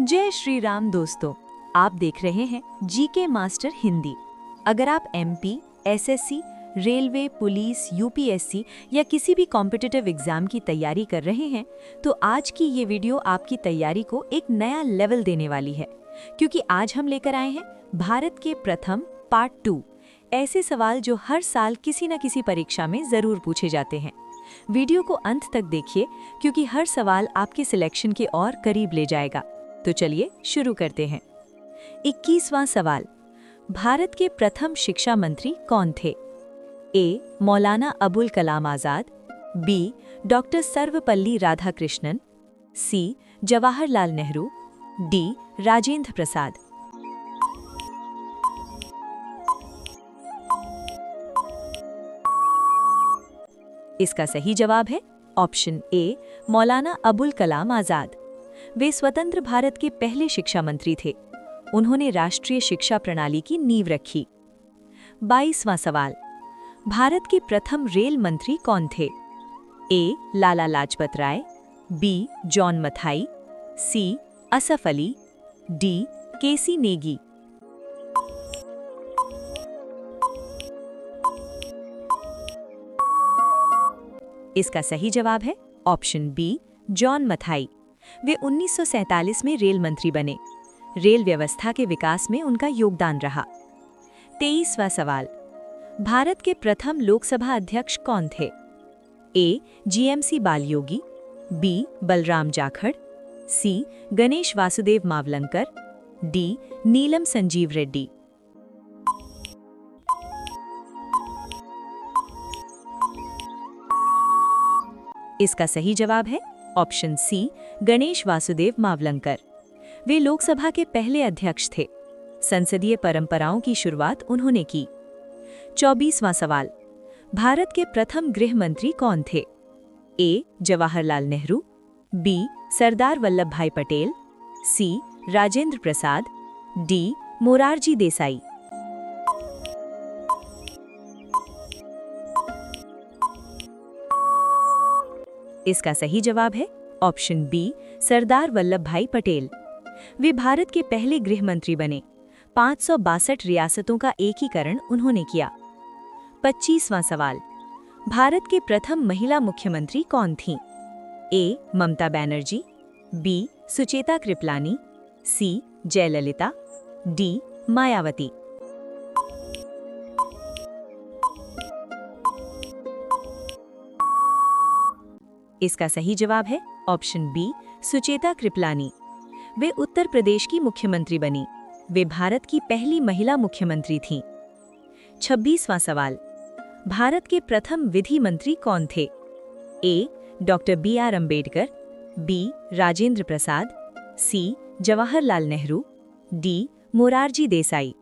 जय श्री राम दोस्तों, आप देख रहे हैं जीके मास्टर हिंदी। अगर आप MP, SSC, railway, police, UPSC या किसी भी कॉम्पिटिटिव एग्जाम की तैयारी कर रहे हैं तो आज की ये वीडियो आपकी तैयारी को एक नया लेवल देने वाली है, क्योंकि आज हम लेकर आए हैं भारत के प्रथम पार्ट 2 ऐसे सवाल जो हर साल किसी न किसी परीक्षा में जरूर पूछे जाते हैं। वीडियो को अंत तक देखिए, क्योंकि हर सवाल आपके सिलेक्शन के और करीब ले जाएगा। तो चलिए शुरू करते हैं। 21वां सवाल, भारत के प्रथम शिक्षा मंत्री कौन थे? ए. मौलाना अबुल कलाम आजाद, बी. डॉक्टर सर्वपल्ली राधाकृष्णन, सी. जवाहरलाल नेहरू, डी. राजेंद्र प्रसाद। इसका सही जवाब है ऑप्शन ए, मौलाना अबुल कलाम आजाद। वे स्वतंत्र भारत के पहले शिक्षा मंत्री थे। उन्होंने राष्ट्रीय शिक्षा प्रणाली की नींव रखी। 22वां सवाल, भारत के प्रथम रेल मंत्री कौन थे? ए. लाला लाजपत राय, बी. जॉन मथाई, सी. असफ अली, डी. केसी नेगी। इसका सही जवाब है ऑप्शन बी, जॉन मथाई। वे 1947 में रेल मंत्री बने। रेल व्यवस्था के विकास में उनका योगदान रहा। 23वां सवाल, भारत के प्रथम लोकसभा अध्यक्ष कौन थे? A. GMC Balayogi, B. Balram Jakhar, C. Ganesh Vasudev Mavalankar, D. Neelam Sanjiva Reddy. इसका सही जवाब है ऑप्शन सी, गणेश वासुदेव मावलंकर। वे लोकसभा के पहले अध्यक्ष थे। संसदीय परंपराओं की शुरुआत उन्होंने की। 24वां सवाल, भारत के प्रथम गृह मंत्री कौन थे? ए. जवाहरलाल नेहरू, बी. सरदार वल्लभ भाई पटेल, सी. राजेंद्र प्रसाद, डी. मोरारजी देसाई। इसका सही जवाब है ऑप्शन बी, सरदार वल्लभ भाई पटेल। वे भारत के पहले गृह मंत्री बने। 562 रियासतों का एकीकरण उन्होंने किया। 25वां सवाल, भारत के प्रथम महिला मुख्यमंत्री कौन थीं? ए. ममता बनर्जी, बी. सुचेता कृपलानी, सी. जयललिता, डी. मायावती। इसका सही जवाब है ऑप्शन बी, सुचेता कृपलानी। वे उत्तर प्रदेश की मुख्यमंत्री बनी। वे भारत की पहली महिला मुख्यमंत्री थीं। 26वां सवाल, भारत के प्रथम विधि मंत्री कौन थे? A. Doctor B.R. Ambedkar, B. Rajendra Prasad, C. Jawaharlal Nehru, D. Morarji Desai.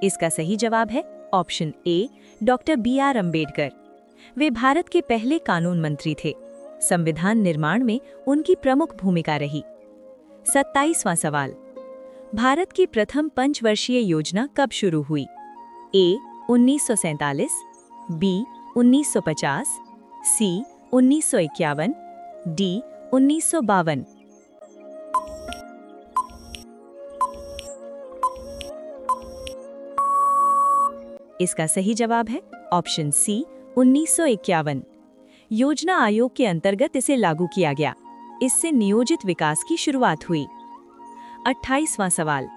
इसका सही जवाब है option A, doctor B.R. Ambedkar. वे भारत के पहले कानून मंत्री थे। संविधान निर्माण में उनकी प्रमुख भूमिका रही। 27वां सवाल, भारत की प्रथम पंचवर्षीय योजना कब शुरू हुई? ए. 1947, बी. 1950, सी. 1951, डी. 1952। इसका सही जवाब है ऑप्शन सी, 1951। योजना आयोग के अंतर्गत इसे लागू किया गया। इससे नियोजित विकास की शुरुआत हुई। 28वां सवाल,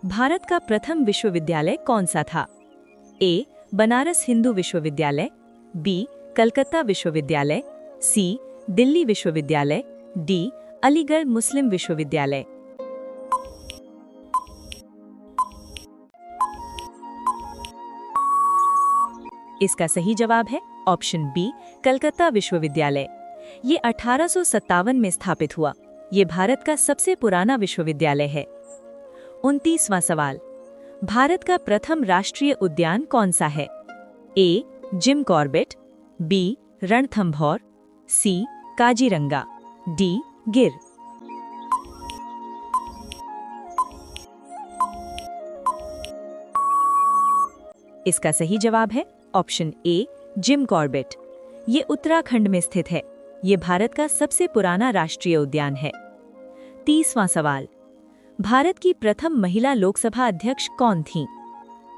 भारत का प्रथम विश्वविद्यालय कौन सा था? ए. बनारस हिंदू विश्वविद्यालय, बी. कलकत्ता विश्वविद्यालय, सी. दिल्ली विश्वविद्यालय, डी. अलीगढ़ मुस्लिम विश्वविद्यालय। इसका सही जवाब है ऑप्शन बी, कलकत्ता विश्वविद्यालय। ये 1857 में स्थापित हुआ। ये भारत का सबसे पुराना विश्वविद्यालय है। 29वां सवाल, भारत का प्रथम राष्ट्रीय उद्यान कौन सा है? A. Jim Corbett, B. Ranthambore, C. Kaziranga, D. Gir. इसका सही जवाब है ऑप्शन ए, जिम कॉर्बेट। ये उत्तराखंड में स्थित है। ये भारत का सबसे पुराना राष्ट्रीय उद्यान है। 30वां सवाल, भारत की प्रथम महिला लोकसभा अध्यक्ष कौन थीं?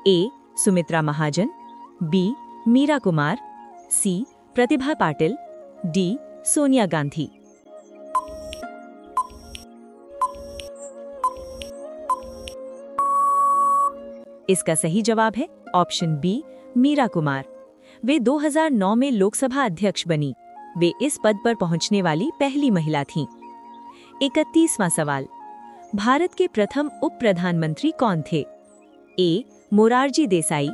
ए. सुमित्रा महाजन, बी. मीरा कुमार, सी. प्रतिभा पाटिल, डी. सोनिया गांधी। इसका सही जवाब है ऑप्शन बी, मीरा कुमार। वे 2009 में लोकसभा अध्यक्ष बनी। वे इस पद पर पहुंचने वाली पहली महिला थीं। 31वां सवाल, भारत के प्रथम उप प्रधानमंत्री कौन थे? ए. मोरारजी देसाई,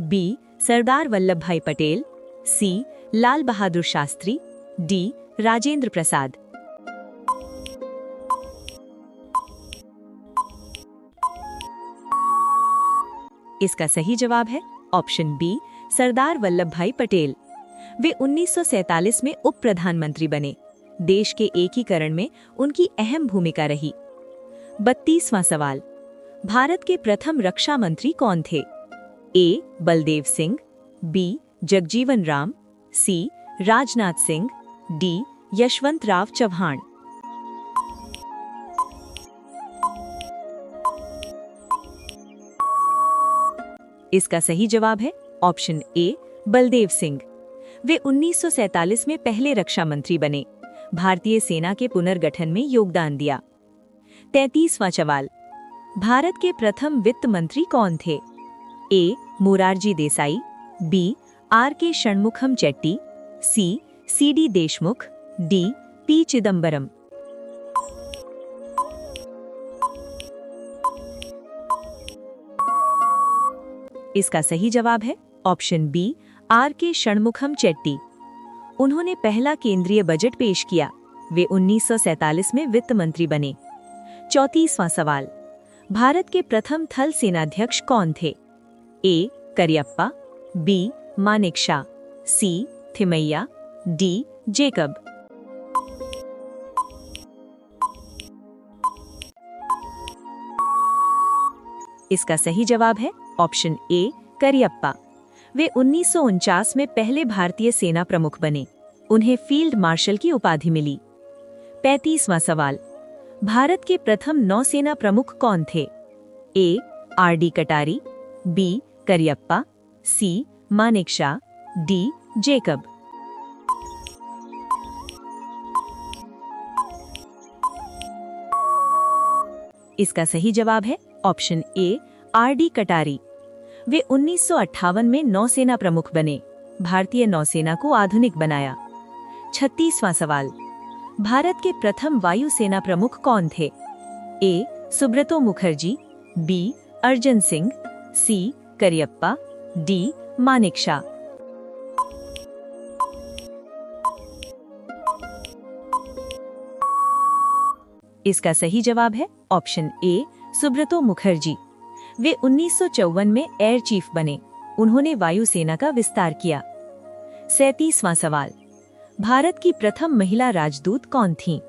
बी. सरदार वल्लभ भाई पटेल, सी. लाल बहादुर शास्त्री, डी. राजेंद्र प्रसाद। इसका सही जवाब है ऑप्शन बी, सरदार वल्लभ भाई पटेल। वे 1947 में उप प्रधानमंत्री बने। देश के एकीकरण में उनकी अहम भूमिका रही। 32वां सवाल, भारत के प्रथम रक्षा मंत्री कौन थे? ए. बलदेव सिंह, बी. जगजीवन राम, सी. राजनाथ सिंह, डी. यशवंत राव चव्हाण। इसका सही जवाब है ऑप्शन ए, बलदेव सिंह। वे 1947 में पहले रक्षा मंत्री बने। भारतीय सेना के पुनर्गठन में योगदान दिया। 33वां सवाल, भारत के प्रथम वित्त मंत्री कौन थे? A. Morarji Desai, B. R K Shanmukham Chetty, C. CD. Deshmukh, D. P. Chidambaram. इसका सही जवाब है option B, R K Shanmukham Chetty. उन्होंने पहला केंद्रीय बजट पेश किया। वे 1947 में वित्त मंत्री बने। 34वां सवाल, भारत के प्रथम थल सेनाध्यक्ष कौन थे? ए. करियप्पा, बी. मानेकशॉ, सी. थिमैया, डी. जेकब। इसका सही जवाब है ऑप्शन ए, करियप्पा। वे 1949 में पहले भारतीय सेना प्रमुख बने। उन्हें फील्ड मार्शल की उपाधि मिली। 35वां सवाल, भारत के प्रथम नौसेना प्रमुख कौन थे? ए. आर.डी. कटारी, बी. करियप्पा, सी. मानेकशॉ, डी. जेकब। इसका सही जवाब है ऑप्शन ए, आर.डी. कटारी। वे 1958 में नौसेना प्रमुख बने। भारतीय नौसेना को आधुनिक बनाया। 36वां सवाल, भारत के प्रथम वायुसेना प्रमुख कौन थे? ए. सुब्रतो मुखर्जी, बी. अर्जन सिंह, सी. करियप्पा, डी. मानेकशॉ। इसका सही जवाब है ऑप्शन ए, सुब्रतो मुखर्जी। वे 1954 में एयर चीफ बने। उन्होंने वायुसेना का विस्तार किया। 37वां सवाल, भारत की प्रथम महिला राजदूत कौन थीं?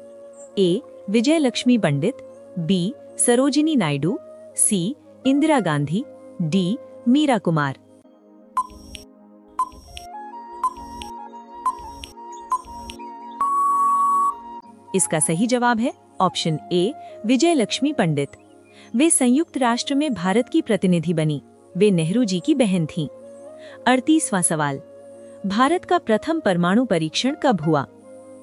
ए. विजय लक्ष्मी पंडित, बी. सरोजिनी नायडू, सी. इंदिरा गांधी, डी. मीरा कुमार। इसका सही जवाब है ऑप्शन ए, विजय लक्ष्मी पंडित। वे संयुक्त राष्ट्र में भारत की प्रतिनिधि बनी। वे नेहरू जी की बहन थीं। 38वां सवाल, भारत का प्रथम परमाणु परीक्षण कब हुआ?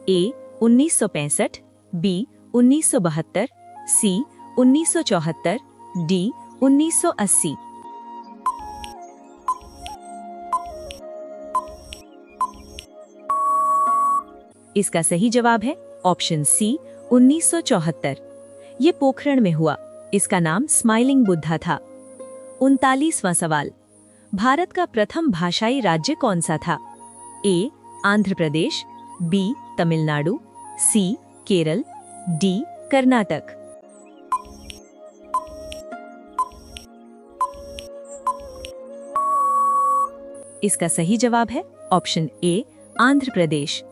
ए. 1965, बी. 1972, सी. 1974, डी. 1980। इसका सही जवाब है ऑप्शन सी, 1974। ये पोखरण में हुआ। इसका नाम स्माइलिंग बुद्धा था। 39वां सवाल, भारत का प्रथम भाषाई राज्य कौन सा था? ए. आंध्र प्रदेश, बी. तमिलनाडु, सी. केरल, डी. कर्नाटक। इसका सही जवाब है ऑप्शन ए, आंध्र प्रदेश।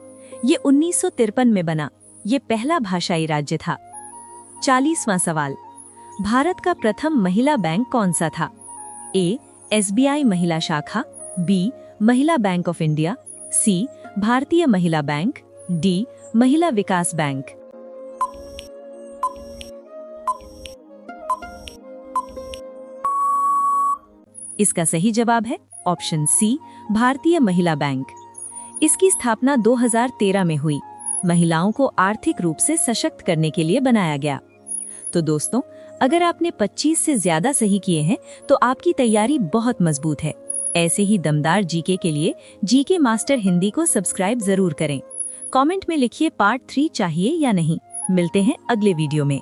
ये 1953 में बना। ये पहला भाषाई राज्य था। 40वां सवाल, भारत का प्रथम महिला बैंक कौन सा था? ए. SBI महिला शाखा, बी. महिला बैंक ऑफ इंडिया, सी. भारतीय महिला बैंक, डी महिला विकास बैंक। इसका सही जवाब है ऑप्शन सी भारतीय महिला बैंक। इसकी स्थापना 2013 में हुई। महिलाओं को आर्थिक रूप से सशक्त करने के लिए बनाया गया। तो दोस्तों, अगर आपने 25 से ज्यादा सही किए हैं तो आपकी तैयारी बहुत मजबूत है। ऐसे ही दमदार जीके के लिए जीके मास्टर हिंदी को सब्सक्राइब जरूर करें। कमेंट में लिखिए पार्ट 3 चाहिए या नहीं। मिलते हैं अगले वीडियो में।